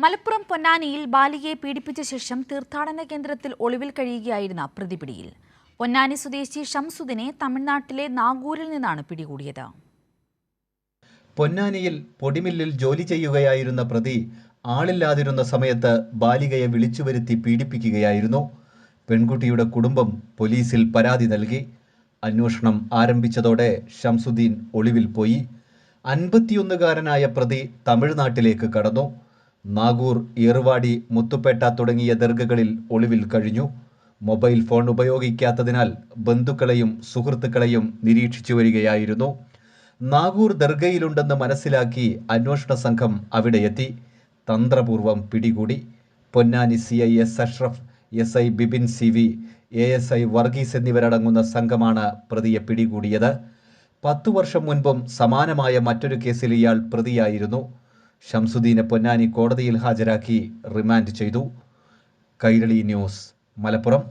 മലപ്പുറം പൊന്നാനിയിൽ ബാലികയെ പീഡിപ്പിച്ച ശേഷം തീർത്ഥാടന കേന്ദ്രത്തിൽ ഒളിവിൽ കഴിയുകയായിരുന്ന പ്രതി പിടിയിൽ. പൊന്നാനി സ്വദേശി ഷംസുദ്ദീനെ തമിഴ്നാട്ടിലെ നാഗൂരിൽ നിന്നാണ് പിടികൂടിയത്. പൊന്നാനിയിൽ പൊടിമില്ലിൽ ജോലി ചെയ്യുകയായിരുന്ന പ്രതി ആളില്ലാതിരുന്ന സമയത്ത് ബാലികയെ വിളിച്ചുവരുത്തി പീഡിപ്പിക്കുകയായിരുന്നു. പെൺകുട്ടിയുടെ കുടുംബം പോലീസിൽ പരാതി നൽകി. അന്വേഷണം ആരംഭിച്ചതോടെ ഷംസുദ്ദീൻ ഒളിവിൽ പോയി. 51കാരനായ പ്രതി തമിഴ്നാട്ടിലേക്ക് കടന്നു. നാഗൂർ, ഏറുവാടി, മുത്തുപേട്ട തുടങ്ങിയ ദർഗകളിൽ ഒളിവിൽ കഴിഞ്ഞു. മൊബൈൽ ഫോൺ ഉപയോഗിക്കാത്തതിനാൽ ബന്ധുക്കളെയും സുഹൃത്തുക്കളെയും നിരീക്ഷിച്ചു വരികയായിരുന്നു. നാഗൂർ ദർഗയിലുണ്ടെന്ന് മനസ്സിലാക്കി അന്വേഷണ സംഘം അവിടെയെത്തി. തന്ത്രപൂർവ്വം പിടികൂടി. Ponnani CI S Ashraf, SI Bibin CV, ASI Varghese എന്നിവരടങ്ങുന്ന സംഘമാണ് പ്രതിയെ പിടികൂടിയത്. 10 വർഷം മുൻപും സമാനമായ മറ്റൊരു കേസിൽ ഇയാൾ പ്രതിയായിരുന്നു. ഷംസുദ്ദീനെ പൊന്നാനി കോടതിയിൽ ഹാജരാക്കി റിമാൻഡ് ചെയ്തു. കൈരളി ന്യൂസ്, മലപ്പുറം.